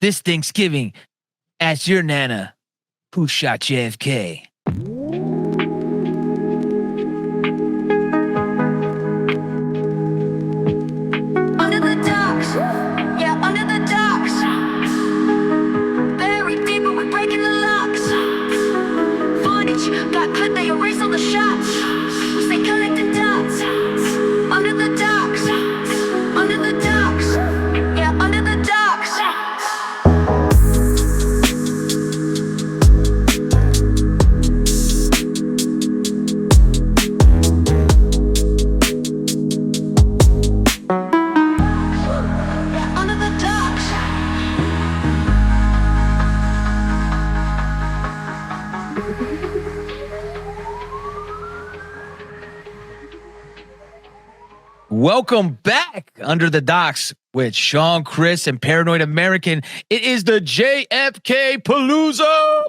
this Thanksgiving. Ask your Nana who shot JFK. Under the docks, yeah, under the docks. Buried deep, but we're breaking the locks. Footage got clipped, they erase all the shots. We stay connected dots. Under the docks, under the docks, yeah, under the docks. Yeah, under the docks. Welcome back Under the Docks with Sean, Chris, and Paranoid American. It is the JFK Palooza.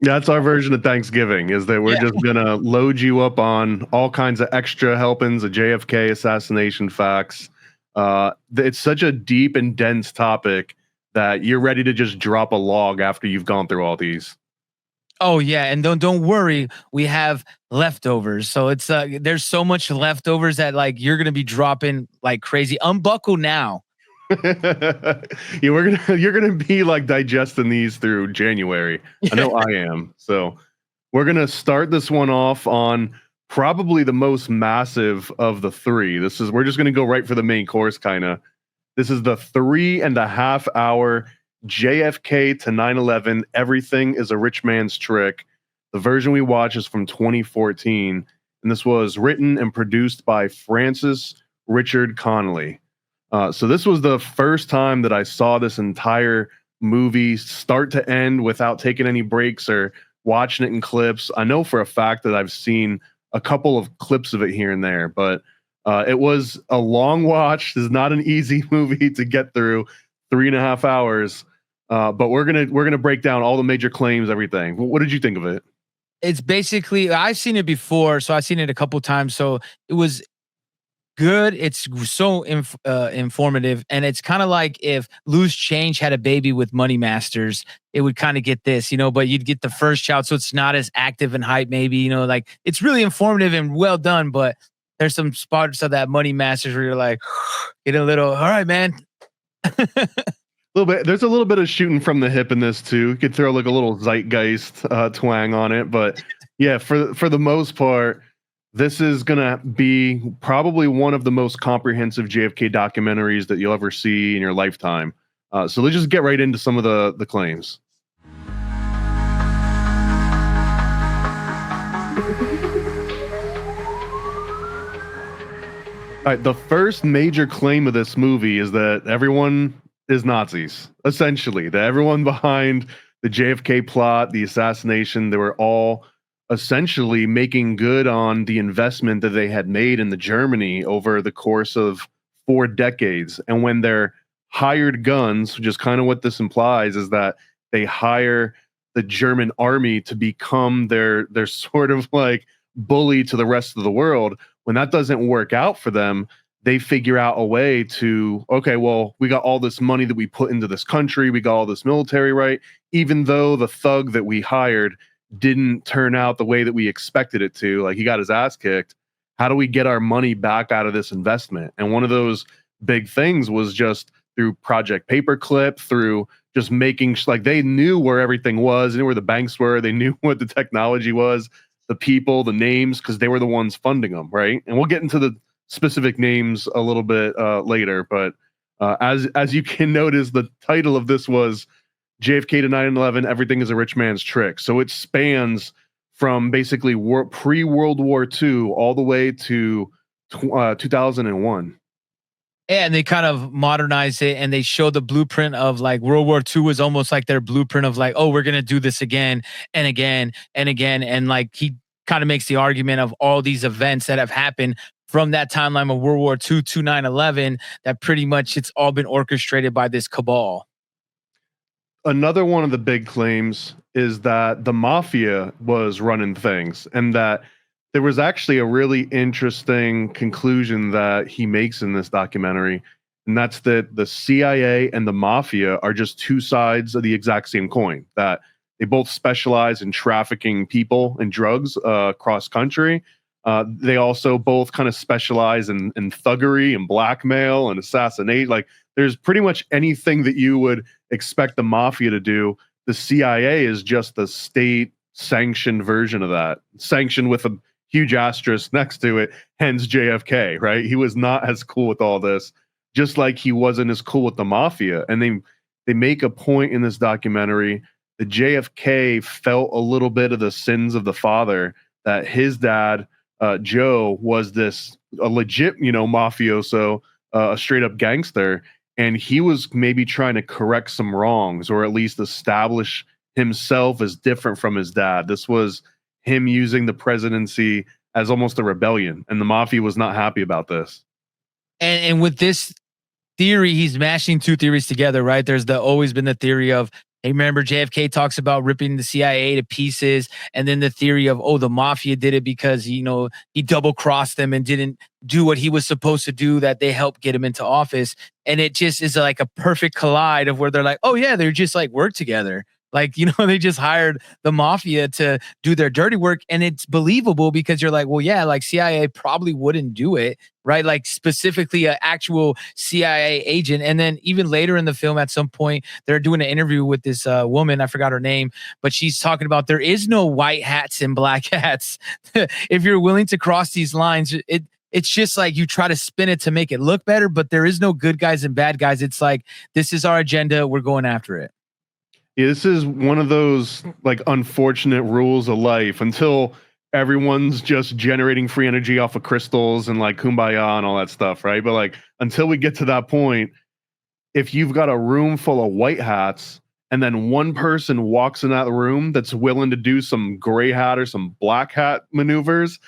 That's our version of Thanksgiving, is that we're just going to load you up on all kinds of extra helpings of JFK assassination facts. It's such a deep and dense topic that you're ready to just drop a log after you've gone through all these. Oh yeah, and don't worry, we have leftovers. So it's there's so much leftovers that like you're gonna be dropping like crazy. Unbuckle now. You're gonna be like digesting these through January. I know I am. So we're gonna start this one off on probably the most massive of the three. We're just gonna go right for the main course, kind of. This is the 3.5 hour JFK to 9/11. Everything is a rich man's trick. The version we watch is from 2014, and this was written and produced by Francis Richard Conolly. So this was the first time that I saw this entire movie start to end without taking any breaks or watching it in clips. I know for a fact that I've seen a couple of clips of it here and there, but it was a long watch. This is not an easy movie to get through. 3.5 hours. But we're gonna break down all the major claims, everything. What did you think of it? It's basically, I've seen it before, so I've seen it a couple times. So it was good. It's so informative, and it's kind of like if Loose Change had a baby with Money Masters, it would kind of get this, but you'd get the first child, so it's not as active and hype. Maybe like it's really informative and well done, but there's some spots of that Money Masters where you're like, get a little, all right, man. Little bit. There's a little bit of shooting from the hip in this too. You could throw like a little zeitgeist twang on it, but yeah, for the most part, this is gonna be probably one of the most comprehensive JFK documentaries that you'll ever see in your lifetime. So let's just get right into some of the claims. All right, the first major claim of this movie is that everyone is Nazis, essentially. That everyone behind the JFK plot, the assassination, they were all essentially making good on the investment that they had made in the Germany over the course of 4 decades. And when they're hired guns, which is kind of what this implies, is that they hire the German army to become their sort of like bully to the rest of the world. When that doesn't work out for them, they figure out a way to, okay, well, we got all this money that we put into this country. We got all this military, right? Even though the thug that we hired didn't turn out the way that we expected it to, like he got his ass kicked. How do we get our money back out of this investment? And one of those big things was just through Project Paperclip, through just making like they knew where everything was, they knew where the banks were, they knew what the technology was, the people, the names, because they were the ones funding them, right? And we'll get into the specific names a little bit later, but as you can notice, the title of this was JFK to 9/11, Everything is a Rich Man's Trick. So it spans from basically pre-World War II all the way to 2001. Yeah, and they kind of modernized it, and they show the blueprint of like World War II was almost like their blueprint of like, oh, we're gonna do this again and again and again, and like he kind of makes the argument of all these events that have happened from that timeline of World War II to 9/11, that pretty much it's all been orchestrated by this cabal. Another one of the big claims is that the mafia was running things, and that there was actually a really interesting conclusion that he makes in this documentary, and that's that the CIA and the mafia are just two sides of the exact same coin. That they both specialize in trafficking people and drugs across country. They also both kind of specialize in thuggery and blackmail and assassinate. Like there's pretty much anything that you would expect the mafia to do. The CIA is just the state sanctioned version of that, sanctioned with a huge asterisk next to it, hence JFK, right? He was not as cool with all this, just like he wasn't as cool with the mafia. And they make a point in this documentary that JFK felt a little bit of the sins of the father, that his dad, Joe, was a legit, mafioso, a straight up gangster, and he was maybe trying to correct some wrongs or at least establish himself as different from his dad. This was him using the presidency as almost a rebellion, and the mafia was not happy about this. And with this theory, he's mashing two theories together, right? There's always been the theory of, hey, remember JFK talks about ripping the CIA to pieces, and then the theory of, oh, the mafia did it because he double crossed them and didn't do what he was supposed to do, that they helped get him into office. And it just is like a perfect collide of where they're like, oh yeah, they're just like work together. Like, they just hired the mafia to do their dirty work. And it's believable because you're like, well, yeah, like CIA probably wouldn't do it, right? Like specifically an actual CIA agent. And then even later in the film, at some point, they're doing an interview with this woman. I forgot her name, but she's talking about there is no white hats and black hats. If you're willing to cross these lines, it's just like you try to spin it to make it look better, but there is no good guys and bad guys. It's like, this is our agenda. We're going after it. Yeah, this is one of those like unfortunate rules of life until everyone's just generating free energy off of crystals and like kumbaya and all that stuff, right? But like until we get to that point, if you've got a room full of white hats and then one person walks in that room that's willing to do some gray hat or some black hat maneuvers,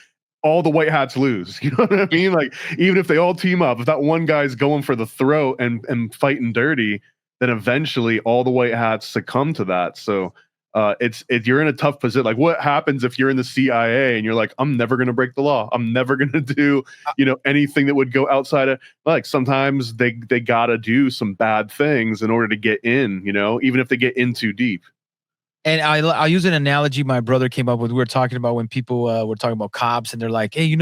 all the white hats lose. You know what I mean? Like even if they all team up, if that one guy's going for the throat and fighting dirty, then eventually all the white hats succumb to that. So you're in a tough position. Like what happens if you're in the CIA and you're like, I'm never going to break the law. I'm never going to do, anything that would go outside of, like sometimes they got to do some bad things in order to get in, even if they get in too deep. And I'll use an analogy my brother came up with. We were talking about when people were talking about cops and they're like, hey,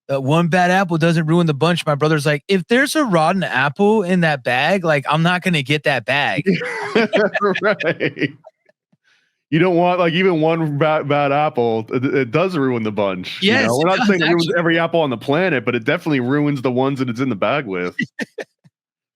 one bad apple doesn't ruin the bunch. My brother's like, if there's a rotten apple in that bag, like I'm not going to get that bag. Right. You don't want like even one bad apple. It does ruin the bunch. Yes, we're not saying it ruins every apple on the planet, but it definitely ruins the ones that it's in the bag with.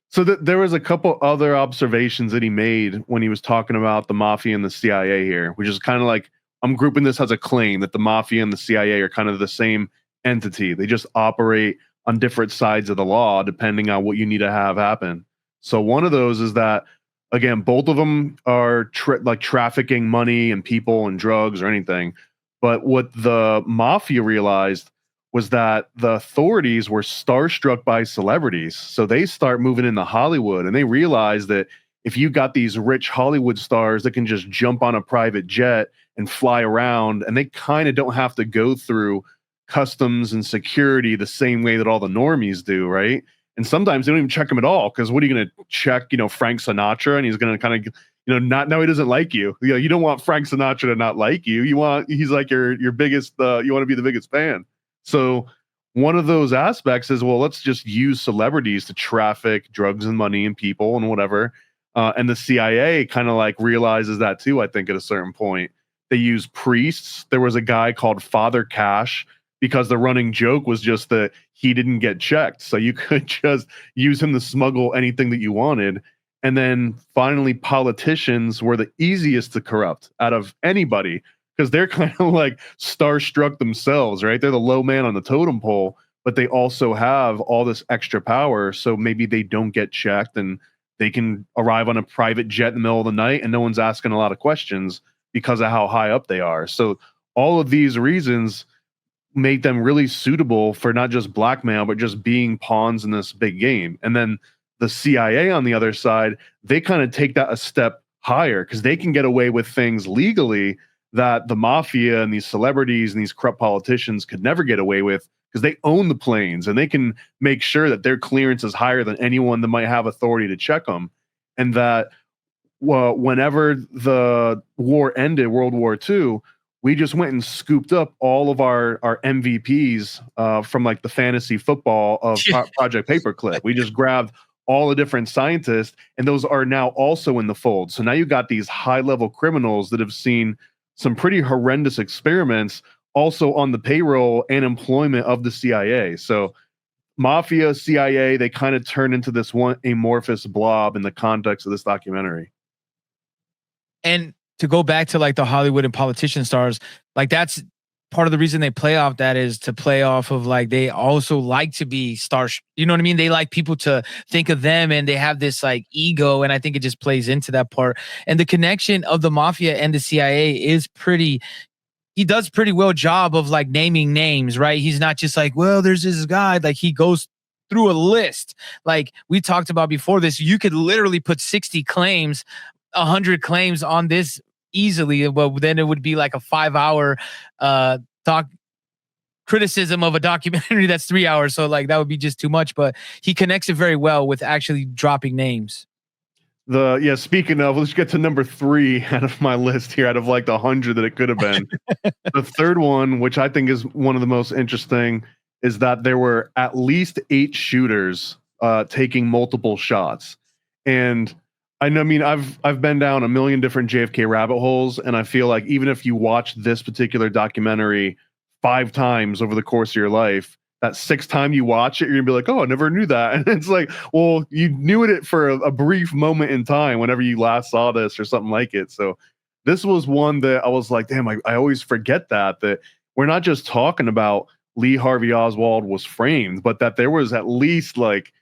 So there was a couple other observations that he made when he was talking about the mafia and the CIA here, which is kind of like, I'm grouping this as a claim that the mafia and the CIA are kind of the same entity. They just operate on different sides of the law depending on what you need to have happen. So one of those is that, again, both of them are trafficking money and people and drugs or anything. But what the mafia realized was that the authorities were starstruck by celebrities. So they start moving into Hollywood and they realize that if you got these rich Hollywood stars that can just jump on a private jet and fly around, and they kind of don't have to go through customs and security the same way that all the normies do, right? And sometimes they don't even check him at all, because what are you going to check, Frank Sinatra, and he's going to kind of, not know he doesn't like you. You don't want Frank Sinatra to not like you. He's like your biggest, you want to be the biggest fan. So one of those aspects is, well, let's just use celebrities to traffic drugs and money and people and whatever. And the CIA kind of like realizes that too, I think, at a certain point. They use priests. There was a guy called Father Cash, because the running joke was just that he didn't get checked. So you could just use him to smuggle anything that you wanted. And then finally, politicians were the easiest to corrupt out of anybody, because they're kind of like starstruck themselves, right? They're the low man on the totem pole, but they also have all this extra power. So maybe they don't get checked and they can arrive on a private jet in the middle of the night and no one's asking a lot of questions because of how high up they are. So all of these reasons make them really suitable for not just blackmail, but just being pawns in this big game. And then the CIA on the other side, they kind of take that a step higher, because they can get away with things legally that the mafia and these celebrities and these corrupt politicians could never get away with, because they own the planes and they can make sure that their clearance is higher than anyone that might have authority to check them. And that whenever the war ended, World War II, we just went and scooped up all of our MVPs from like the fantasy football of Project Paperclip. We just grabbed all the different scientists, and those are now also in the fold. So now you got these high level criminals that have seen some pretty horrendous experiments also on the payroll and employment of the CIA. So mafia, CIA, they kind of turn into this one amorphous blob in the context of this documentary. And to go back to like the Hollywood and politician stars, like that's part of the reason they play off that is to play off of like they also like to be stars. You know what I mean? They like people to think of them and they have this like ego. And I think it just plays into that part. And the connection of the mafia and the CIA is pretty. He does pretty well job of like naming names, right? He's not just like, well, there's this guy. Like he goes through a list. Like we talked about before this, you could literally put 60 claims, 100 claims on this easily, but then it would be like a 5-hour criticism of a documentary that's 3 hours. So like that would be just too much, but he connects it very well with actually dropping names. Speaking of, let's get to number 3 out of my list here, out of like the 100 that it could have been. The third one, which I think is one of the most interesting, is that there were at least 8 shooters taking multiple shots. And I mean, I've been down a million different JFK rabbit holes, and I feel like even if you watch this particular documentary 5 times over the course of your life, that 6th time you watch it, you're gonna be like, oh, I never knew that. And it's like, well, you knew it for a brief moment in time whenever you last saw this or something like it. So this was one that I was like, damn, I always forget that we're not just talking about Lee Harvey Oswald was framed, but that there was at least like,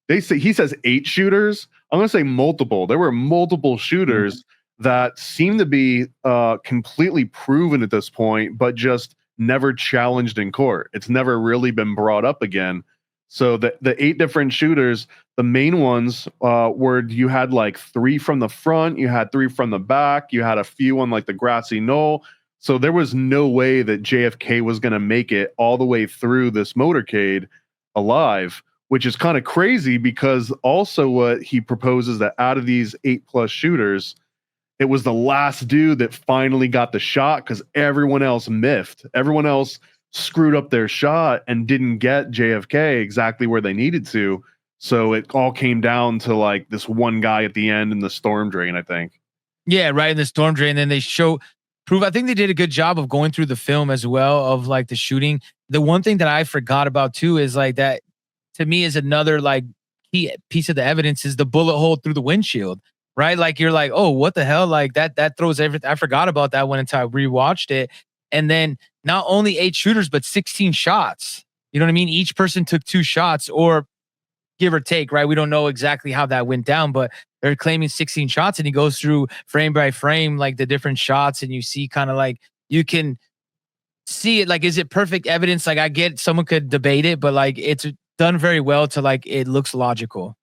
he says 8 shooters. I'm going to say multiple. There were multiple shooters that seem to be completely proven at this point, but just never challenged in court. It's never really been brought up again. So the 8 different shooters, the main ones were, you had like 3 from the front, you had 3 from the back, you had a few on like the grassy knoll. So there was no way that JFK was going to make it all the way through this motorcade alive, which is kind of crazy because also what he proposes that out of these 8+ shooters, it was the last dude that finally got the shot because everyone else miffed. Everyone else screwed up their shot and didn't get JFK exactly where they needed to. So it all came down to like this one guy at the end in the storm drain, I think. Yeah, right, in the storm drain. Then they prove. I think they did a good job of going through the film as well of like the shooting. The one thing that I forgot about too is like that to me is another like key piece of the evidence is the bullet hole through the windshield. Right? Like you're like, oh, what the hell? Like that throws everything. I forgot about that one until I rewatched it. And then not only 8 shooters, but 16 shots. You know what I mean? Each person took 2 shots or give or take, right? We don't know exactly how that went down, but they're claiming 16 shots and he goes through frame by frame, like the different shots. And you see kind of like, you can see it. Like, is it perfect evidence? Like I get someone could debate it, but like it's done very well to like, it looks logical.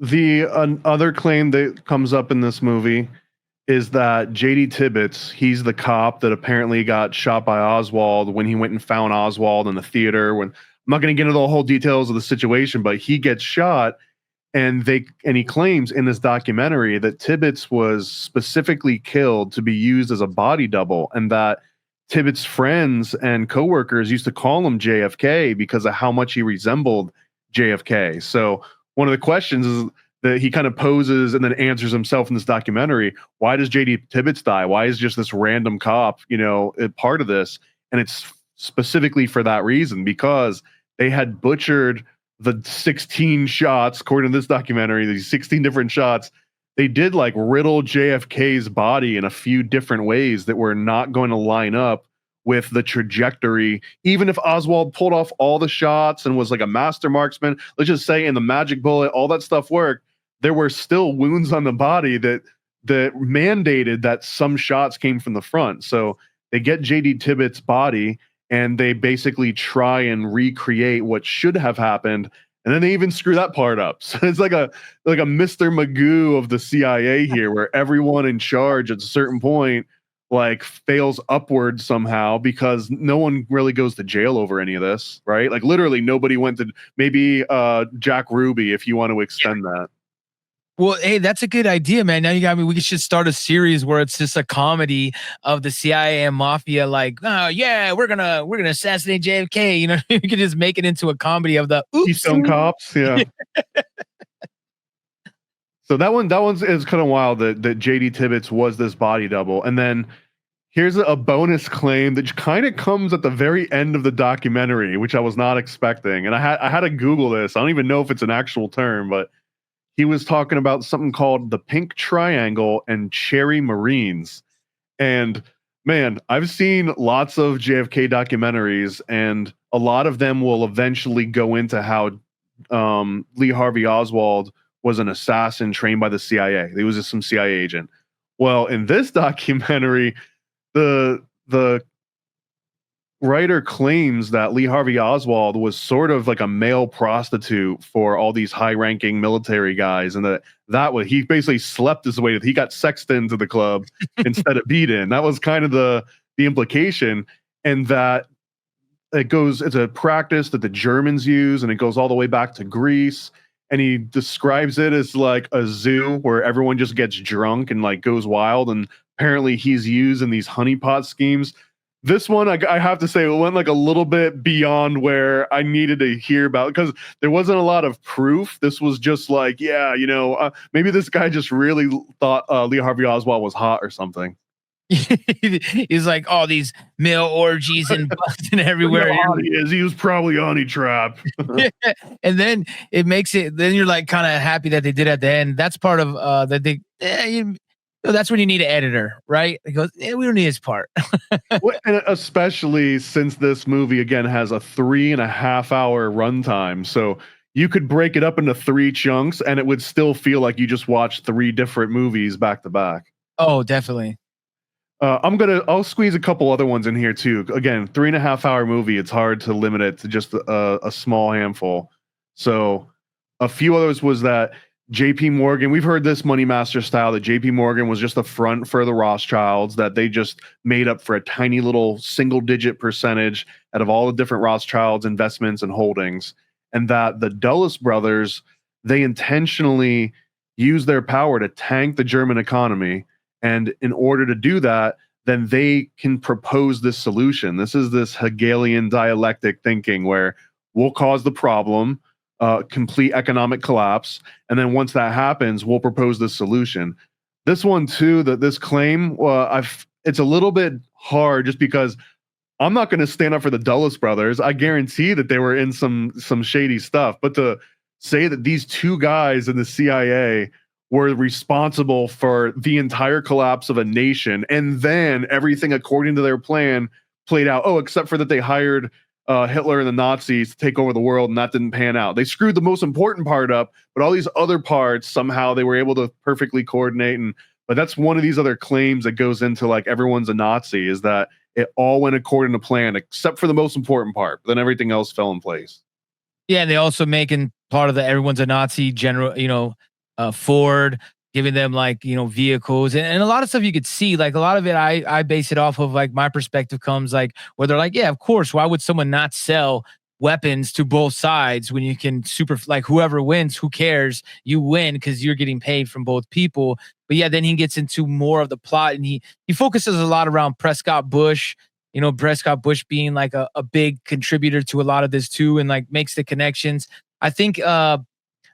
The other claim that comes up in this movie is that JD Tibbets, he's the cop that apparently got shot by Oswald when he went and found Oswald in the theater. I'm not going to get into the whole details of the situation, but he gets shot, and he claims in this documentary that Tibbets was specifically killed to be used as a body double, and that Tibbets' friends and coworkers used to call him JFK because of how much he resembled JFK. So one of the questions is that he kind of poses and then answers himself in this documentary. Why does JD Tibbets die? Why is just this random cop, a part of this? And it's specifically for that reason, because they had butchered the 16 shots, according to this documentary, these 16 different shots. They did like riddle JFK's body in a few different ways that were not going to line up with the trajectory. Even if Oswald pulled off all the shots and was like a master marksman, let's just say in the magic bullet, all that stuff worked, there were still wounds on the body that mandated that some shots came from the front. So they get JD Tibbets' body and they basically try and recreate what should have happened. And then they even screw that part up. So it's like a Mr. Magoo of the CIA here, where everyone in charge at a certain point like fails upward somehow because no one really goes to jail over any of this, right? Like literally nobody went to maybe Jack Ruby if you want to extend that. Well, hey, that's a good idea, man. Now you got me. We should start a series where it's just a comedy of the CIA and mafia. Like, oh yeah, we're gonna assassinate JFK. You know, you could just make it into a comedy of the oops. Keystone Cops, yeah. So that one's is kind of wild that JD Tibbets was this body double. And then here's a bonus claim that kind of comes at the very end of the documentary, which I was not expecting. And I had to Google this. I don't even know if it's an actual term, but he was talking about something called the Pink Triangle and Cherry Marines. And man, I've seen lots of JFK documentaries, and a lot of them will eventually go into how Lee Harvey Oswald was an assassin trained by the CIA. He was just some CIA agent. Well, in this documentary, the writer claims that Lee Harvey Oswald was sort of like a male prostitute for all these high-ranking military guys, and that was he basically slept his way. He got sexed into the club instead of beat in. That was kind of the implication, and that it's a practice that the Germans use, and it goes all the way back to Greece. And he describes it as like a zoo where everyone just gets drunk and like goes wild. And apparently he's used in these honeypot schemes. This one, I have to say, it went like a little bit beyond where I needed to hear about, because there wasn't a lot of proof. This was just like, yeah, maybe this guy just really thought Lee Harvey Oswald was hot or something. He's like all these male orgies and busting everywhere. He is. He was probably on a trap. And then it makes it. Then you're like kind of happy that they did at the end. That's part of that they. That's when you need an editor, right? It goes, we don't need his part. And especially since this movie again has a 3.5-hour runtime, so you could break it up into 3 chunks, and it would still feel like you just watched 3 different movies back to back. Oh, definitely. I'll squeeze a couple other ones in here too. Again, 3.5-hour movie. It's hard to limit it to just a small handful. So a few others was that JP Morgan, we've heard this Money Master style, that JP Morgan was just a front for the Rothschilds, that they just made up for a tiny little single digit percentage out of all the different Rothschilds investments and holdings. And that the Dulles brothers, they intentionally used their power to tank the German economy. And in order to do that, then they can propose this solution. This is this Hegelian dialectic thinking where we'll cause the problem, complete economic collapse, and then once that happens, we'll propose the solution. This one too, this claim, it's a little bit hard just because I'm not going to stand up for the Dulles brothers. I guarantee that they were in some shady stuff, but to say that these 2 guys in the CIA were responsible for the entire collapse of a nation, and then everything according to their plan played out. Oh, except for that they hired Hitler and the Nazis to take over the world, and that didn't pan out. They screwed the most important part up, but all these other parts, somehow they were able to perfectly coordinate. But that's one of these other claims that goes into like everyone's a Nazi, is that it all went according to plan, except for the most important part. But then everything else fell in place. Yeah, and they also making part of the everyone's a Nazi general, Ford, giving them like, vehicles and a lot of stuff you could see, like a lot of it, I base it off of like my perspective comes like where they're like, yeah, of course, why would someone not sell weapons to both sides when you can like whoever wins, who cares? You win because you're getting paid from both people. But yeah, then he gets into more of the plot, and he focuses a lot around Prescott Bush, Prescott Bush being like a big contributor to a lot of this too, and like makes the connections. I think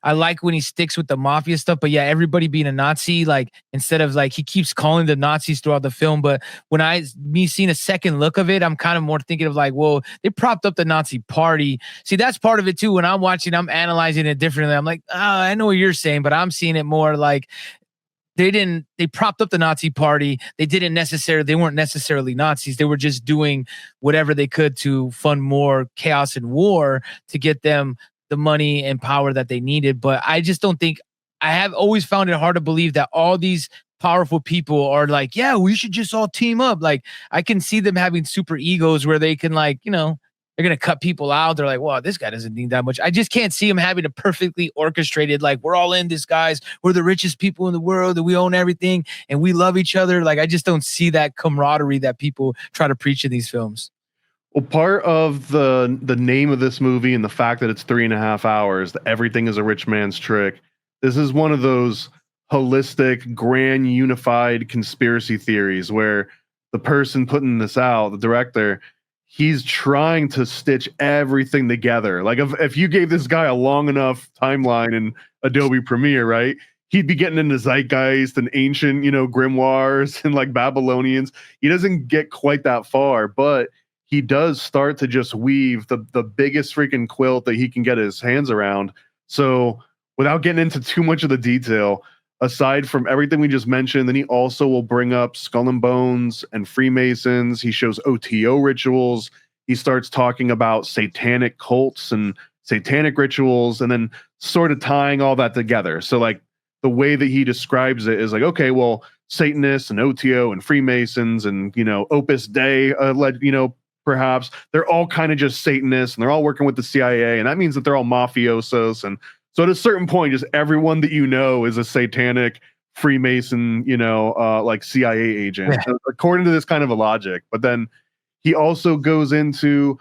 I like when he sticks with the mafia stuff, but yeah, everybody being a Nazi, like instead of like he keeps calling the Nazis throughout the film, but when me seeing a second look of it, I'm kind of more thinking of like, well, they propped up the Nazi party. See, that's part of it too. When I'm watching, I'm analyzing it differently. I'm like, oh, I know what you're saying, but I'm seeing it more like they propped up the Nazi party. They weren't necessarily Nazis. They were just doing whatever they could to fund more chaos and war to get them the money and power that they needed. But I just don't think, I have always found it hard to believe that all these powerful people are like, yeah, we should just all team up. Like I can see them having super egos where they can like, they're gonna cut people out. They're like, "Wow, this guy doesn't need that much." I just can't see him having a perfectly orchestrated, like, we're all in this, guys. We're the richest people in the world, and we own everything, and we love each other. Like, I just don't see that camaraderie that people try to preach in these films. Well, part of the name of this movie and the fact that it's 3.5 hours, that everything is a rich man's trick. This is one of those holistic, grand, unified conspiracy theories where the person putting this out, the director, he's trying to stitch everything together. Like if you gave this guy a long enough timeline in Adobe Premiere, right? He'd be getting into zeitgeist and ancient, grimoires and like Babylonians. He doesn't get quite that far, but he does start to just weave the biggest freaking quilt that he can get his hands around. So without getting into too much of the detail, aside from everything we just mentioned, then he also will bring up Skull and Bones and Freemasons. He shows OTO rituals. He starts talking about satanic cults and satanic rituals, and then sort of tying all that together. So like the way that he describes it is like, okay, well, Satanists and OTO and Freemasons and, Opus Dei, perhaps they're all kind of just Satanists and they're all working with the CIA. And that means that they're all mafiosos. And so at a certain point, just everyone that is a satanic Freemason, like CIA agent, according to this kind of a logic. But then he also goes into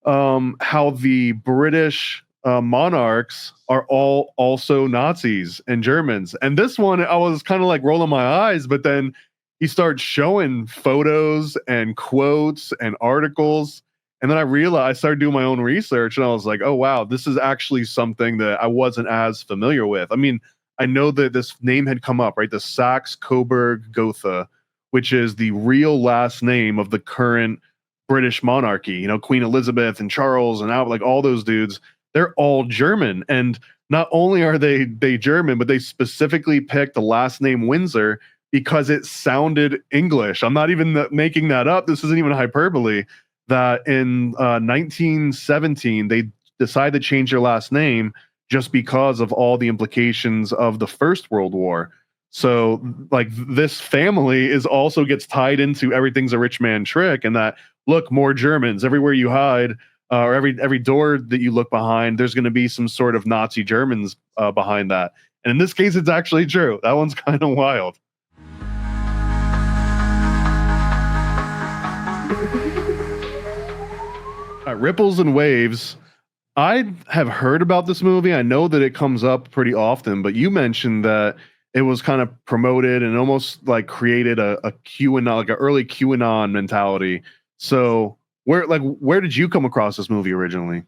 how the British monarchs are all also Nazis and Germans. And this one, I was kind of like rolling my eyes, but then he starts showing photos and quotes and articles. And then I started doing my own research, and I was like, oh, wow, this is actually something that I wasn't as familiar with. I mean, I know that this name had come up, right? The Saxe-Coburg-Gotha, which is the real last name of the current British monarchy. Queen Elizabeth and Charles and like all those dudes, they're all German. And not only are they German, but they specifically picked the last name Windsor because it sounded English. I'm not even making that up. This isn't even hyperbole. That in 1917, they decided to change their last name just because of all the implications of the First World War. So, like, this family also gets tied into everything's a rich man trick, and that, look, more Germans everywhere you hide, or every door that you look behind, there's going to be some sort of Nazi Germans behind that. And in this case, it's actually true. That one's kind of wild. Ripples and Waves. I have heard about this movie. I know that it comes up pretty often, but you mentioned that it was kind of promoted and almost like created a QAnon, like an early QAnon mentality. So where did you come across this movie originally?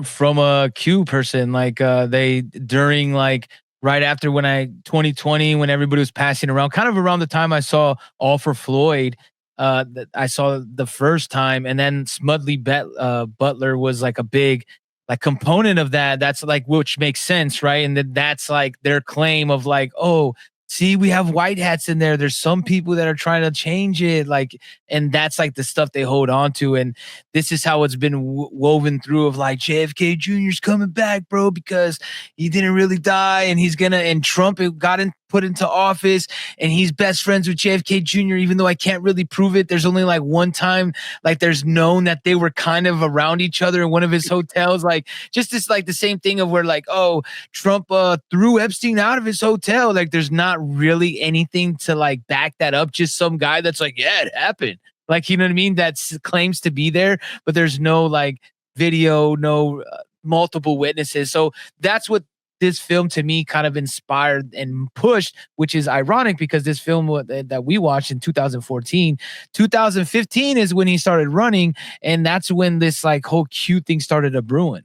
From a Q person, like they during like right after 2020 when everybody was passing around, kind of around the time I saw All for Floyd. That I saw the first time, and then Smudley Butler was like a big like component of that. That's like, which makes sense, right? And that's like their claim of like, oh, see, we have white hats in there. There's some people that are trying to change it, like, and that's like the stuff they hold on to. And this is how it's been woven through of like JFK Jr.'s coming back, bro, because he didn't really die, and he's gonna. And Trump got put into office, and he's best friends with JFK Jr., even though I can't really prove it. There's only like one time, like there's known that they were kind of around each other in one of his hotels. Like just this, like the same thing of where like, oh, Trump threw Epstein out of his hotel. Like there's not really anything to like back that up. Just some guy that's like, yeah, it happened. Like, you know what I mean? That claims to be there, but there's no like video, no multiple witnesses. So that's what this film to me kind of inspired and pushed, which is ironic because this film that we watched in 2015 is when he started running, and that's when this like whole Q thing started a brewing.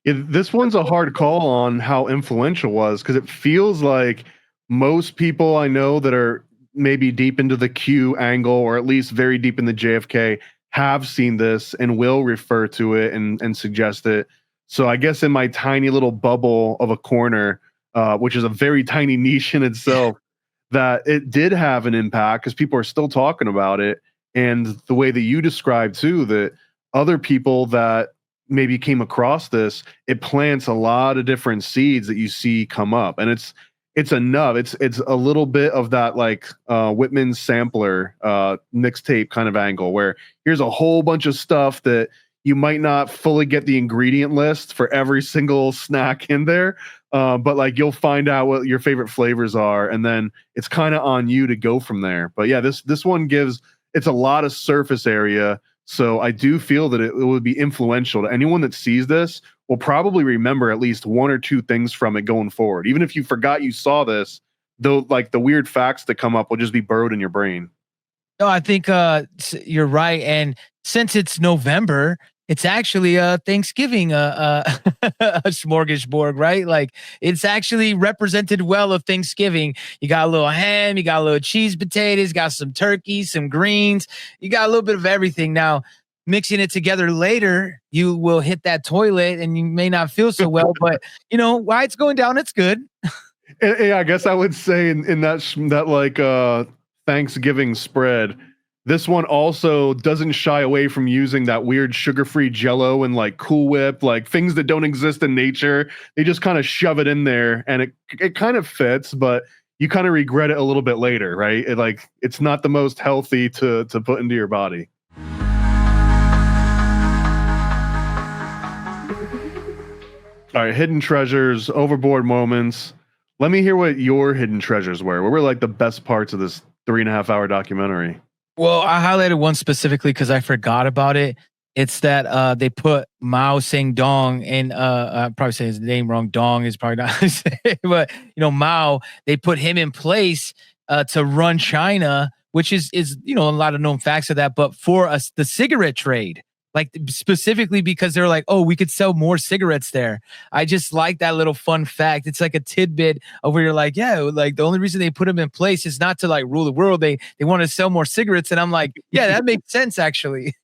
Yeah, this one's a hard call on how influential it was, because it feels like most people I know that are maybe deep into the Q angle, or at least very deep in the JFK, have seen this and will refer to it and suggest it. So I guess in my tiny little bubble of a corner, which is a very tiny niche in itself, that it did have an impact because people are still talking about it. And the way that you described too, that other people that maybe came across this, it plants a lot of different seeds that you see come up. And it's enough. It's a little bit of that like Whitman sampler mixtape kind of angle, where here's a whole bunch of stuff that You might not fully get the ingredient list for every single snack in there, but like you'll find out what your favorite flavors are, and then it's kind of on you to go from there. But yeah, this one gives it's a lot of surface area, so I do feel that it would be influential to anyone that sees this. Will probably remember at least one or two things from it going forward. Even if you forgot you saw this, though, like the weird facts that come up will just be burrowed in your brain. No, I think you're right. And since it's November, it's actually Thanksgiving a smorgasbord, right? Like it's actually represented well of Thanksgiving. You got a little ham, you got a little cheese potatoes, got some turkey, some greens, you got a little bit of everything. Now, mixing it together later, you will hit that toilet and you may not feel so well, but while it's going down, it's good. And I guess I would say in that like Thanksgiving spread, this one also doesn't shy away from using that weird sugar-free Jello and like Cool Whip, like things that don't exist in nature. They just kind of shove it in there, and it kind of fits, but you kind of regret it a little bit later, right? It's not the most healthy to put into your body. All right, hidden treasures, overboard moments. Let me hear what your hidden treasures were. What were like the best parts of this 3.5 hour documentary? Well, I highlighted one specifically because I forgot about it. It's that they put Mao Zedong in I'm probably saying his name wrong. Dong is probably not how to say it, but Mao, they put him in place to run China, which is a lot of known facts of that, but for us the cigarette trade. Like specifically because they're like, oh, we could sell more cigarettes there. I just like that little fun fact. It's like a tidbit of where you're like, yeah, like the only reason they put them in place is not to like rule the world. They want to sell more cigarettes, and I'm like, yeah, that makes sense actually.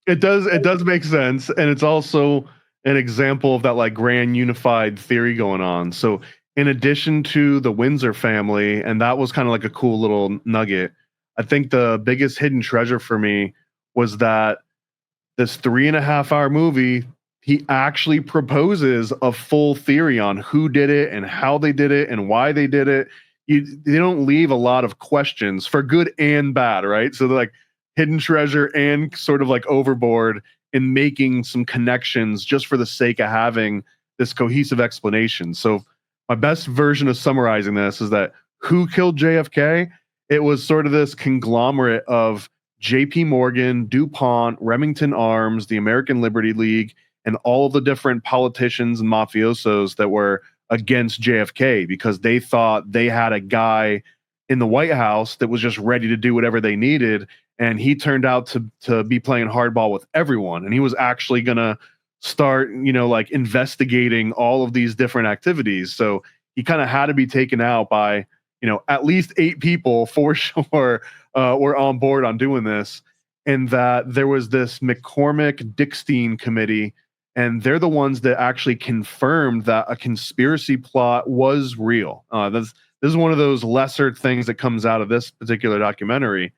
It does make sense, and it's also an example of that like grand unified theory going on. So in addition to the Windsor family, and that was kind of like a cool little nugget, I think the biggest hidden treasure for me was that this 3.5 hour movie, he actually proposes a full theory on who did it and how they did it and why they did it. They don't leave a lot of questions for good and bad, right? So they're like hidden treasure and sort of like overboard in making some connections just for the sake of having this cohesive explanation. So my best version of summarizing this is that who killed JFK? It was sort of this conglomerate of JP Morgan, DuPont, Remington Arms, the American Liberty League, and all of the different politicians and mafiosos that were against JFK because they thought they had a guy in the White House that was just ready to do whatever they needed. And he turned out to be playing hardball with everyone. And he was actually going to start, like investigating all of these different activities. So he kind of had to be taken out by, at least 8 people for sure were on board on doing this. And that there was this McCormick-Dickstein committee, and they're the ones that actually confirmed that a conspiracy plot was real. This is one of those lesser things that comes out of this particular documentary,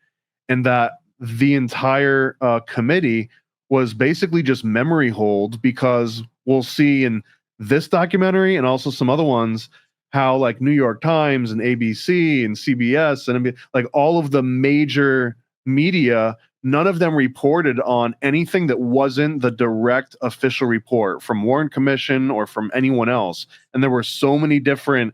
and that the entire committee was basically just memory hold, because we'll see in this documentary and also some other ones how like New York Times and ABC and CBS and like all of the major media, none of them reported on anything that wasn't the direct official report from Warren Commission or from anyone else. And there were so many different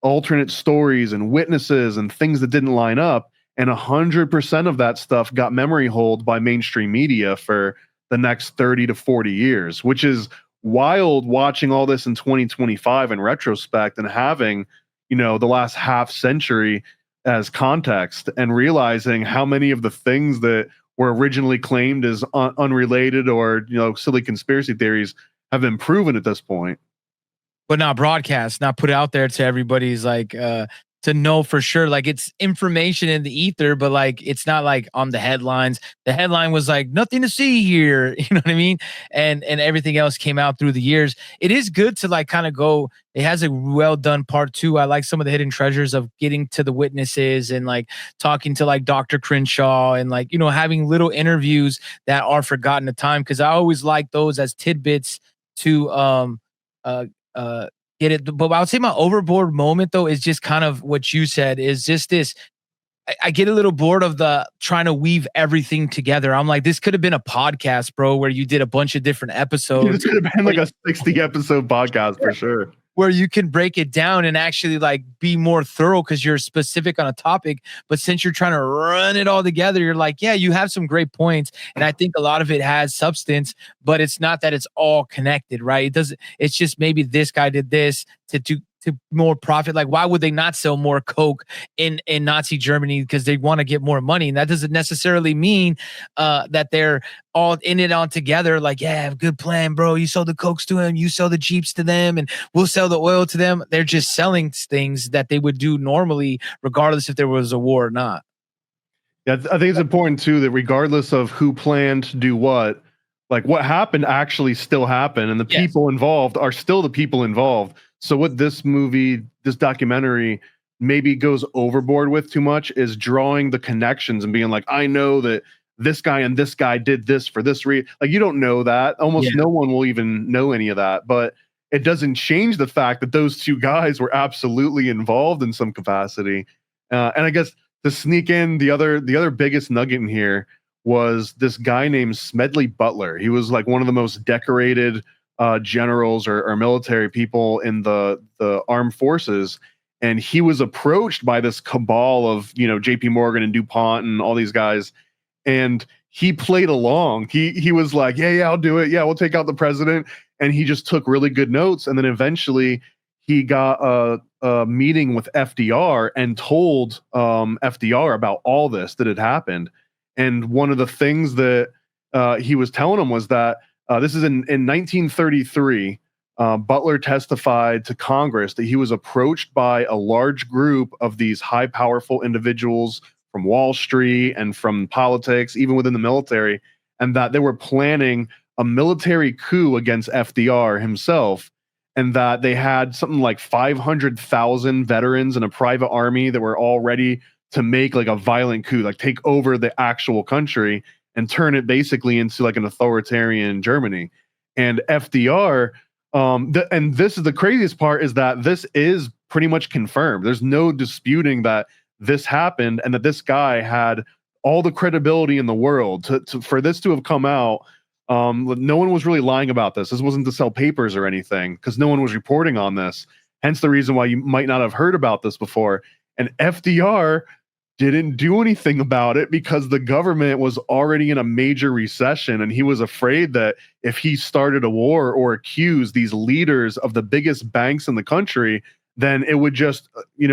alternate stories and witnesses and things that didn't line up. And 100% of that stuff got memory hold by mainstream media for the next 30 to 40 years, which is wild watching all this in 2025 in retrospect and having, the last half century as context and realizing how many of the things that were originally claimed as unrelated or, silly conspiracy theories have been proven at this point. But not broadcast, not put out there to everybody's like to know for sure. Like it's information in the ether, but like it's not like on the headlines. The headline was like nothing to see here, you know what I mean? And everything else came out through the years. It is good to like kind of go. It has a well done part 2. I like some of the hidden treasures of getting to the witnesses and like talking to like Dr. Crenshaw and like having little interviews that are forgotten at time, because I always like those as tidbits to get it. But I would say my overboard moment though is just kind of what you said, is just this. I get a little bored of the trying to weave everything together. I'm like, this could have been a podcast, bro, where you did a bunch of different This episodes could have been like a 60 episode podcast for sure. where you can break it down and actually like be more thorough because you're specific on a topic. But since you're trying to run it all together, you're like, yeah, you have some great points. And I think a lot of it has substance, but it's not that it's all connected, right? It doesn't, it's just maybe this guy did this to more profit. Like, why would they not sell more Coke in Nazi Germany? Because they want to get more money. And that doesn't necessarily mean that they're all in it on together. Like, yeah, good plan, bro. You sell the Cokes to him, you sell the Jeeps to them, and we'll sell the oil to them. They're just selling things that they would do normally, regardless if there was a war or not. Yeah, I think it's important too that regardless of who planned to do what, like what happened actually still happened, and the Yes. people involved are still the people involved. So what this movie, this documentary, maybe goes overboard with too much is drawing the connections and being like, I know that this guy and this guy did this for this reason. Like you don't know that. Almost Yeah. no one will even know any of that. But it doesn't change the fact that those two guys were absolutely involved in some capacity. And I guess to sneak in the other biggest nugget in here was this guy named Smedley Butler. He was like one of the most decorated generals or military people in the armed forces, and he was approached by this cabal of J.P. Morgan and DuPont and all these guys, and he played along. He was like, yeah, I'll do it. Yeah, we'll take out the president, and he just took really good notes, and then eventually he got a meeting with FDR and told FDR about all this that had happened. And one of the things that he was telling him was that this is in 1933. Butler testified to Congress that he was approached by a large group of these high, powerful individuals from Wall Street and from politics, even within the military, and that they were planning a military coup against FDR himself, and that they had something like 500,000 veterans in a private army that were all ready to make like a violent coup, like take over the actual country and turn it basically into like an authoritarian Germany. And FDR, and this is the craziest part, is that this is pretty much confirmed. There's no disputing that this happened and that this guy had all the credibility in the world for this to have come out. No one was really lying about this. This wasn't to sell papers or anything because no one was reporting on this. Hence the reason why you might not have heard about this before. And FDR didn't do anything about it because the government was already in a major recession, and he was afraid that if he started a war or accused these leaders of the biggest banks in the country, then it would just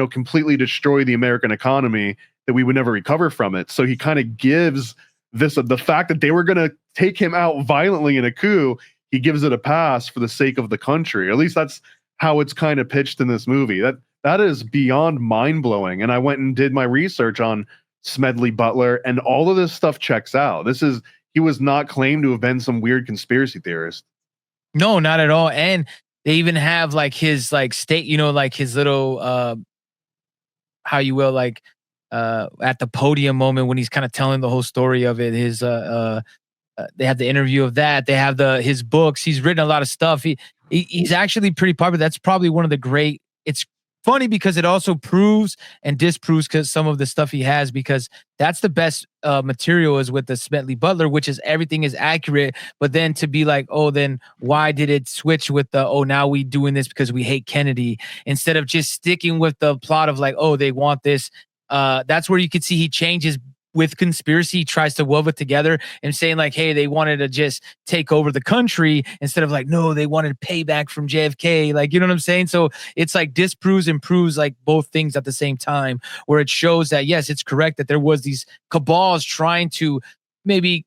completely destroy the American economy, that we would never recover from it. So he kind of gives this the fact that they were going to take him out violently in a coup, he gives it a pass for the sake of the country. Or at least that's how it's kind of pitched in this movie. That is beyond mind-blowing. And I went and did my research on Smedley Butler, and all of this stuff checks out. He was not claimed to have been some weird conspiracy theorist. No, not at all. And they even have like his like state, like his little how you will, like at the podium moment when he's kind of telling the whole story of it. His they have the interview of that. They have his books. He's written a lot of stuff. He's actually pretty popular. That's probably one of the great. It's funny because it also proves and disproves because some of the stuff he has, because that's the best material is with the Smedley Butler, which is everything is accurate. But then to be like, oh, then why did it switch with now we doing this because we hate Kennedy, instead of just sticking with the plot of like, oh, they want this. That's where you could see he changes with conspiracy. He tries to wove it together and saying like, hey, they wanted to just take over the country, instead of like, no, they wanted payback from JFK. Like, you know what I'm saying? So it's like disproves and proves like both things at the same time, where it shows that, yes, it's correct that there was these cabals trying to maybe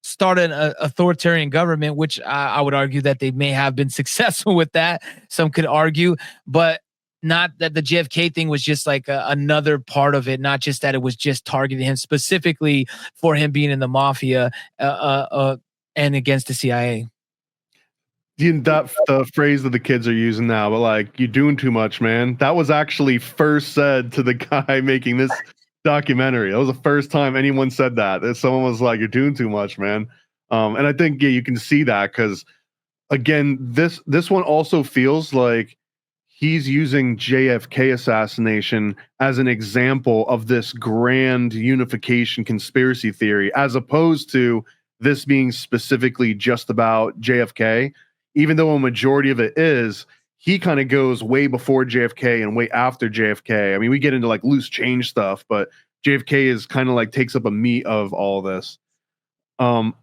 start an authoritarian government, which I would argue that they may have been successful with that. Some could argue, but not that the JFK thing was just like another part of it, not just that it was just targeting him specifically for him being in the mafia and against the CIA. The phrase that the kids are using now, but like, you're doing too much, man. That was actually first said to the guy making this documentary. That was the first time anyone said that. Someone was like, you're doing too much, man. And I think, yeah, you can see that because, again, this one also feels like he's using JFK assassination as an example of this grand unification conspiracy theory, as opposed to this being specifically just about JFK. Even though a majority of it is, he kind of goes way before JFK and way after JFK. I mean, we get into like loose change stuff, but JFK is kind of like takes up a meat of all this. Um,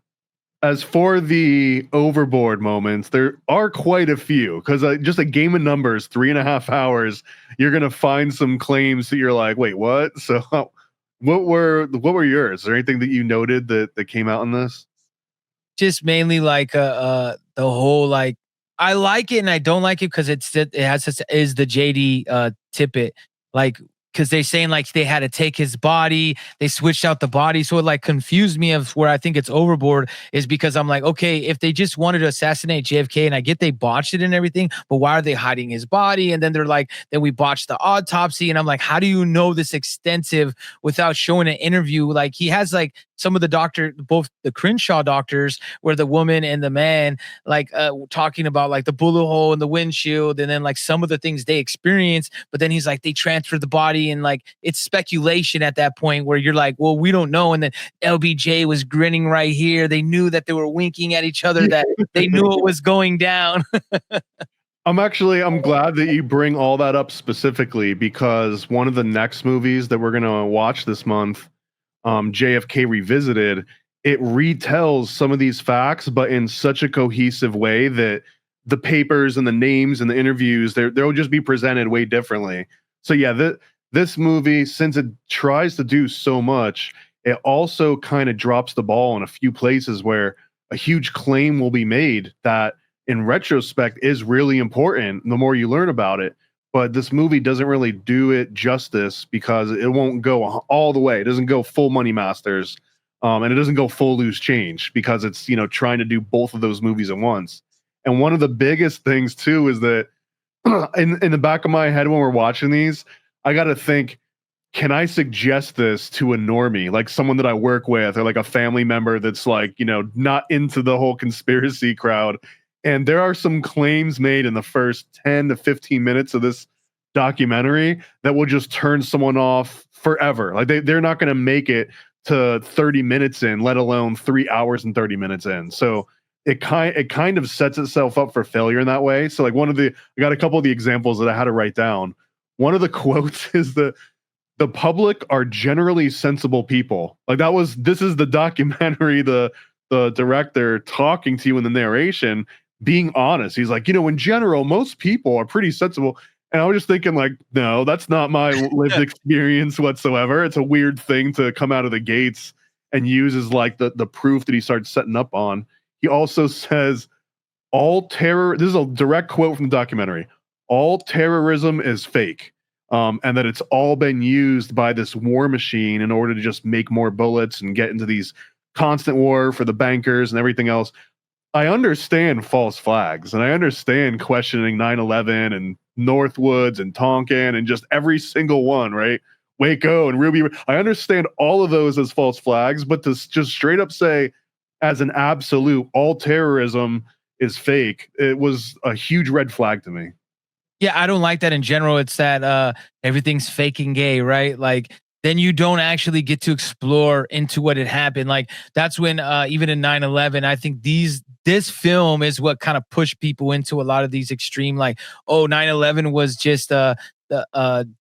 as for the overboard moments, there are quite a few because just a game of numbers, 3.5 hours, you're gonna find some claims that you're like, wait, what? So, what were yours? Is there anything that you noted that came out in this? Just mainly like the whole like I like it and I don't like it because it has this is the JD tippet like because they saying like they had to take his body, they switched out the body, so it like confused me of where I think it's overboard is because I'm like, okay, if they just wanted to assassinate JFK and I get they botched it and everything, but why are they hiding his body? And then they're like, then we botched the autopsy, and I'm like, how do you know this extensive without showing an interview? Like he has like some of the doctor, both the Crenshaw doctors, where the woman and the man like talking about like the bullet hole in the windshield, and then like some of the things they experienced. But then he's like, they transferred the body, and like it's speculation at that point where you're like, well, we don't know. And then LBJ was grinning right here. They knew that they were winking at each other, that they knew it was going down. I'm glad that you bring all that up specifically because one of the next movies that we're gonna watch this month, JFK Revisited, it retells some of these facts, but in such a cohesive way that the papers and the names and the interviews, they'll just be presented way differently. So yeah, this movie, since it tries to do so much, it also kind of drops the ball in a few places where a huge claim will be made that in retrospect is really important the more you learn about it. But this movie doesn't really do it justice because it won't go all the way. It doesn't go full Money Masters, and it doesn't go full Loose Change because it's trying to do both of those movies at once. And one of the biggest things too is that in the back of my head when we're watching these, I got to think, can I suggest this to a normie, like someone that I work with or like a family member that's like, not into the whole conspiracy crowd? And there are some claims made in the first 10 to 15 minutes of this documentary that will just turn someone off forever. Like they're not going to make it to 30 minutes in, let alone 3 hours and 30 minutes in. So it kind of sets itself up for failure in that way. So like I got a couple of the examples that I had to write down. One of the quotes is the public are generally sensible people. Like this is the documentary, the director talking to you in the narration, being honest. He's like, in general, most people are pretty sensible. And I was just thinking like, no, that's not my lived experience whatsoever. It's a weird thing to come out of the gates and use as like the proof that he starts setting up on. He also says, this is a direct quote from the documentary, all terrorism is fake. And that it's all been used by this war machine in order to just make more bullets and get into these constant war for the bankers and everything else. I understand false flags and I understand questioning 9/11 and Northwoods and Tonkin and just every single one, right? Waco and Ruby. I understand all of those as false flags, but to just straight up say as an absolute all terrorism is fake, it was a huge red flag to me. Yeah, I don't like that in general. It's that everything's fake and gay, right? Like then you don't actually get to explore into what had happened. Like that's when even in 9/11, I think this film is what kind of pushed people into a lot of these extreme, like, oh, 9/11 was just the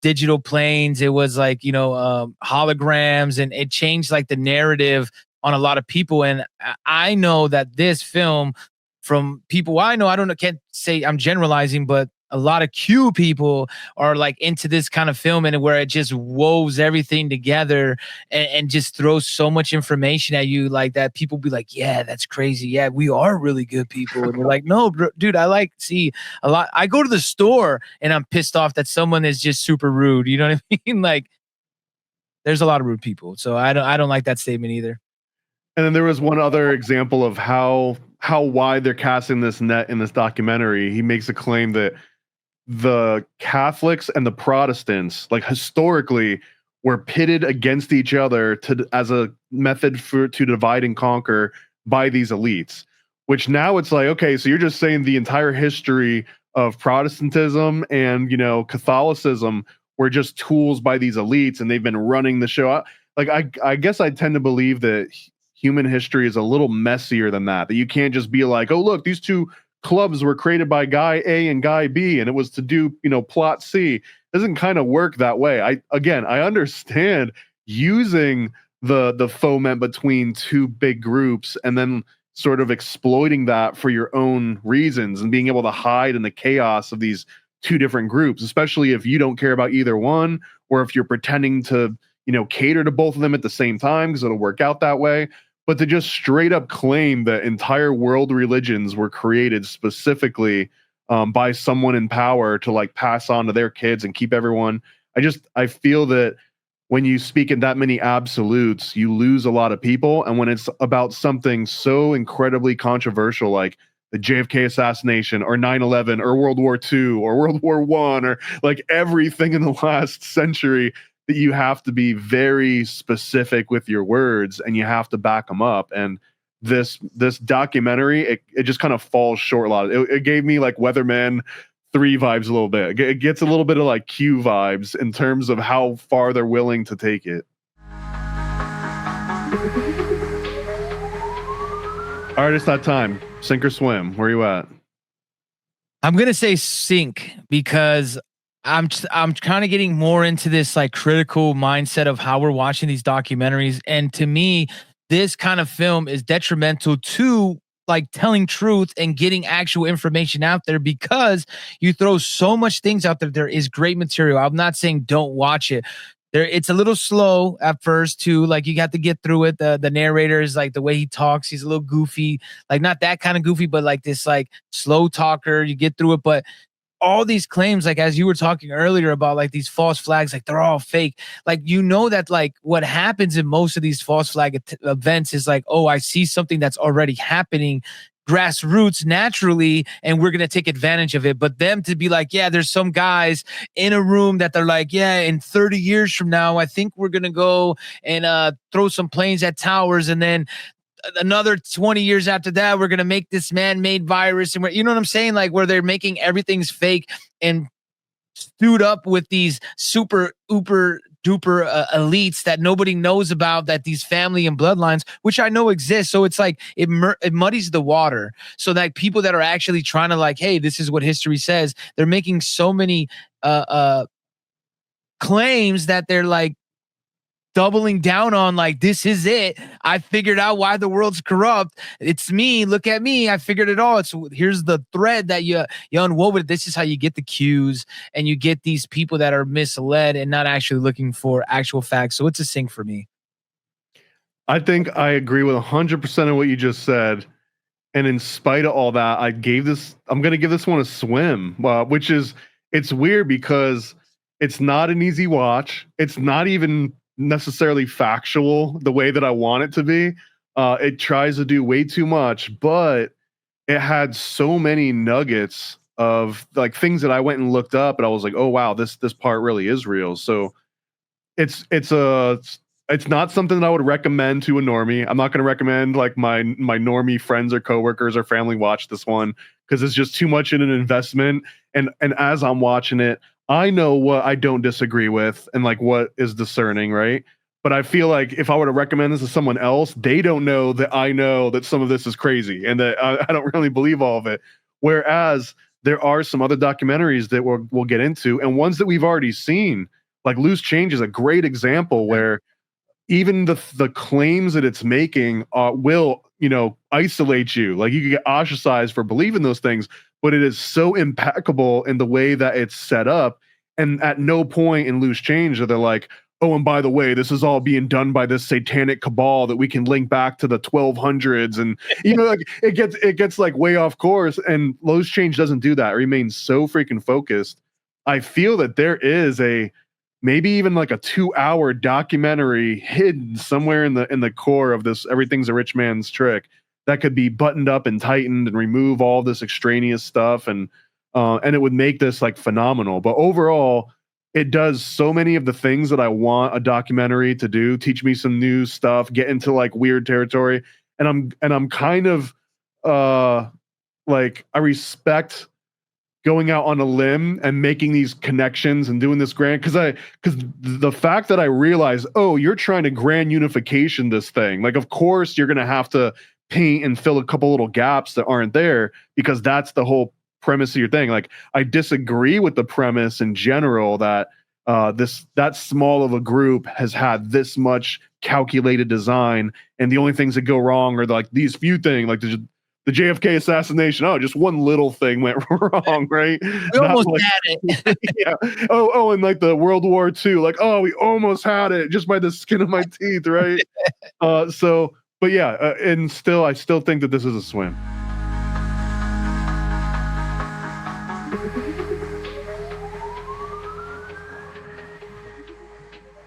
digital planes. It was like, holograms, and it changed like the narrative on a lot of people. And I know that this film, from people I know, can't say I'm generalizing, but a lot of Q people are like into this kind of film, and where it just woves everything together and just throws so much information at you like that. People be like, yeah, that's crazy. Yeah, we are really good people. And you're like, no, bro, dude, see a lot. I go to the store and I'm pissed off that someone is just super rude. You know what I mean? Like there's a lot of rude people. So I don't like that statement either. And then there was one other example of how wide they're casting this net in this documentary. He makes a claim that the Catholics and the Protestants, like historically, were pitted against each other as a method to divide and conquer by these elites. Which now it's like, okay, so you're just saying the entire history of Protestantism and, you know, Catholicism were just tools by these elites, and ththey've been running the show. I guess I tend to believe that human history is a little messier than that. That you can't just be like, oh look, these two clubs were created by guy A and guy B, and it was to do, you know, plot C. It doesn't kind of work that way. I understand using the foment between two big groups and then sort of exploiting that for your own reasons and being able to hide in the chaos of these two different groups, especially if you don't care about either one, or if you're pretending to, you know, cater to both of them at the same time because it'll work out that way. But to just straight up claim that entire world religions were created specifically by someone in power to like pass on to their kids and keep everyone, I feel that when you speak in that many absolutes, you lose a lot of people. And when it's about something so incredibly controversial, like the JFK assassination or 9/11 or World War II or World War I, or like everything in the last century, that you have to be very specific with your words and you have to back them up. And this documentary, it just kind of falls short a lot. It gave me like Weatherman 3 vibes a little bit. It gets a little bit of like Q vibes in terms of how far they're willing to take it. All right, it's that time. Sink or swim. Where are you at? I'm gonna say sink because I'm kind of getting more into this like critical mindset of how we're watching these documentaries, and to me, this kind of film is detrimental to like telling truth and getting actual information out there because you throw so much things out there. There is great material. I'm not saying don't watch it. There, it's a little slow at first too. Like you got to get through it. The narrator is like the way he talks. He's a little goofy, like not that kind of goofy, but like this like slow talker. You get through it, but all these claims, like as you were talking earlier about like these false flags, like they're all fake. Like you know that like what happens in most of these false flag events is like, oh, I see something that's already happening grassroots naturally and we're going to take advantage of it. But them to be like, yeah, there's some guys in a room that they're like, yeah, in 30 years from now I think we're going to go and throw some planes at towers, and then another 20 years after that we're going to make this man-made virus, and you know what I'm saying, like where they're making everything's fake and stewed up with these super uber duper elites that nobody knows about, that these family and bloodlines, which I know exist. So it's like it muddies the water, so that people that are actually trying to like, hey, this is what history says, they're making so many claims that they're like doubling down on, like, this is it. I figured out why the world's corrupt. It's me. Look at me. I figured it all. It's here's the thread that you unwove it. This is how you get the cues and you get these people that are misled and not actually looking for actual facts. So it's a sink for me. I think I agree with 100% of what you just said. And in spite of all that, I'm going to give this one a swim, which is, it's weird because it's not an easy watch. It's not even necessarily factual the way that I want it to be. It tries to do way too much, but it had so many nuggets of like things that I went and looked up and I was like, oh wow, this part really is real. So it's not something that I would recommend to a normie. I'm not going to recommend like my normie friends or coworkers or family watch this one because it's just too much in an investment. And as I'm watching it, I know what I don't disagree with and like what is discerning, right? But I feel like if I were to recommend this to someone else, they don't know that I know that some of this is crazy and that I don't really believe all of it. Whereas there are some other documentaries that we'll get into, and ones that we've already seen, like Loose Change is a great example where even the claims that it's making will, isolate you. Like you can get ostracized for believing those things, but it is so impeccable in the way that it's set up. And at no point in Loose Change are they like, oh, and by the way, this is all being done by this satanic cabal that we can link back to the 1200s. And, like it gets like way off course. And Loose Change doesn't do that. It remains so freaking focused. I feel that there is maybe even like a 2-hour documentary hidden somewhere in the core of this Everything's a Rich Man's Trick that could be buttoned up and tightened and remove all this extraneous stuff, and it would make this like phenomenal. But overall, it does so many of the things that I want a documentary to do. Teach me some new stuff, get into like weird territory, and I'm kind of like, I respect going out on a limb and making these connections and doing this grand, because the fact that I realized, oh, you're trying to grand unification this thing. Like, of course you're gonna have to paint and fill a couple little gaps that aren't there, because that's the whole premise of your thing. Like, I disagree with the premise in general that that small of a group has had this much calculated design, and the only things that go wrong are like these few things, like the JFK assassination. Oh, just one little thing went wrong, right? We almost had it. Yeah. Oh, and like the World War II, like, oh, we almost had it just by the skin of my teeth, right? But yeah, and I still think that this is a swim.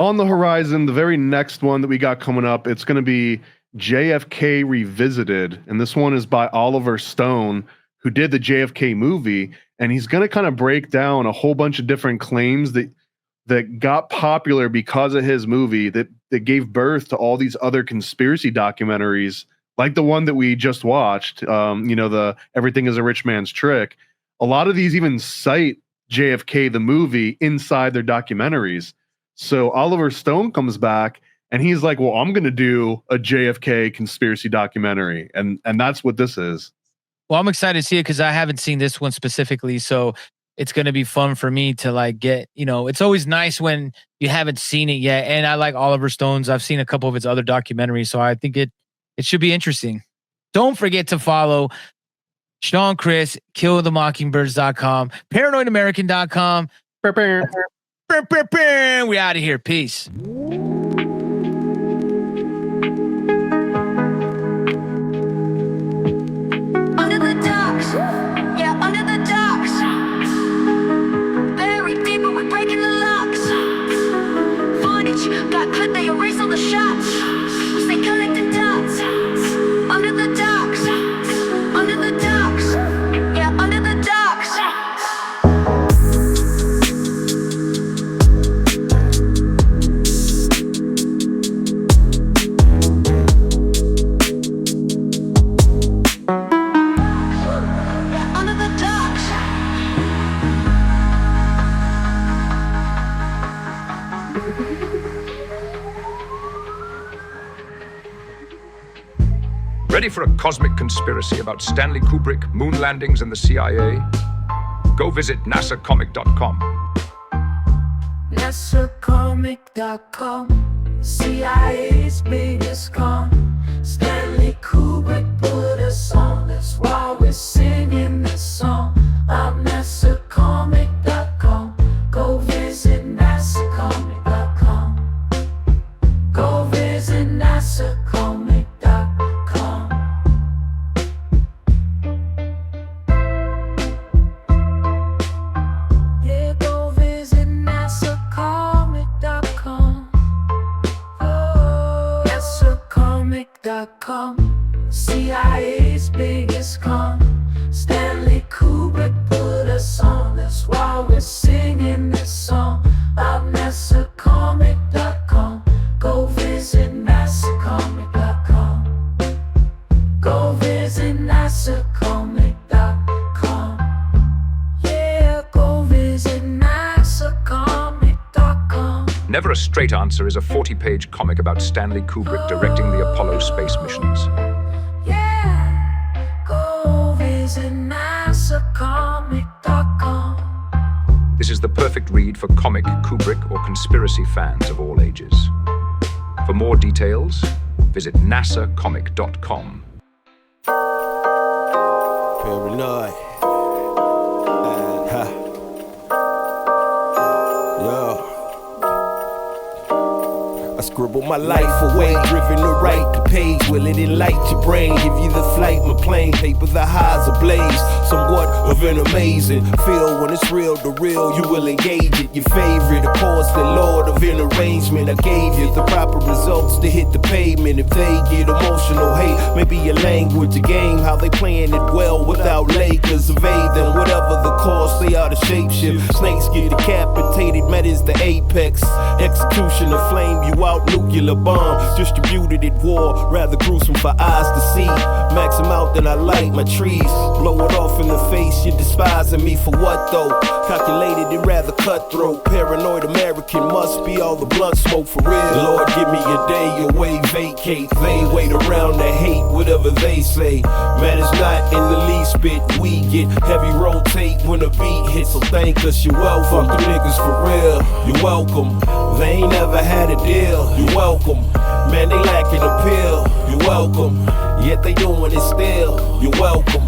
On the horizon, the very next one that we got coming up, it's going to be JFK Revisited, and this one is by Oliver Stone, who did the JFK movie, and he's going to kind of break down a whole bunch of different claims that got popular because of his movie, that gave birth to all these other conspiracy documentaries, like the one that we just watched, the Everything is a Rich Man's Trick. A lot of these even cite JFK, the movie, inside their documentaries. So Oliver Stone comes back and he's like, well, I'm going to do a JFK conspiracy documentary. And that's what this is. Well, I'm excited to see it because I haven't seen this one specifically. So it's going to be fun for me to like get, it's always nice when you haven't seen it yet. And I like Oliver Stone's. I've seen a couple of his other documentaries. So I think it should be interesting. Don't forget to follow Sean Chris, killthemockingbirds.com, paranoidamerican.com. We out of here. Peace. Under the docks, yeah, under the docks. Buried deep, but we're breaking the locks. Footage got clipped, they erase all the shots. We stay connected dots. Under the docks, under the docks, yeah, under the docks. Ready for a cosmic conspiracy about Stanley Kubrick, moon landings, and the CIA? Go visit nasacomic.com. nasacomic.com, CIA's biggest con. Stanley Kubrick put us on, that's why we're singing this song. I'm nasacomic.com. Go visit nasacomic.com. Go visit nasacomic.com. Yeah, go visit nasacomic.com. Oh, nasacomic.com, CIA's biggest con. Stanley Kubrick put us on, that's why we're singing this song. I'm nasacomic.com. Go visit nasacomic.com. Go visit nasacomic.com. Yeah, go visit nasacomic.com. Never a Straight Answer is a 40-page comic about Stanley Kubrick directing the Apollo space missions. Yeah, go visit nasacomic.com. This is the perfect read for comic, Kubrick, or conspiracy fans of all ages. For more details, visit nasacomic.com. Paranoid. Yo. I scribble my life away, driven to write the page. Will it enlighten your brain? Give you the flight, my plane. Paper the highs ablaze. Somewhat of an amazing feel when it's real to real. You will engage it. Your favorite, of course, the Lord. sort of an arrangement. I gave you the proper results to hit the pavement. If they get emotional, hey, maybe your language, a game, how they playing it well without Lakers. Evade them, whatever the cost, they are the shapeshift. Snakes get decapitated, met is the apex. Execution of flame you out, nuclear bomb distributed at war, rather gruesome for eyes to see. Max them out, then I light my trees. Blow it off in the face, you're despising me for what though? Calculated and rather cutthroat. Paranoid American must be all the blunt smoke for real. Lord, give me a day away, vacate. They wait around to hate whatever they say. Man, it's not in the least bit. We get heavy rotate when a beat hits, so thank us, you're welcome. Fuck the niggas for real, you're welcome. They ain't never had a deal, you're welcome. Man, they lacking appeal, you're welcome. Yet they doing it still, you're welcome.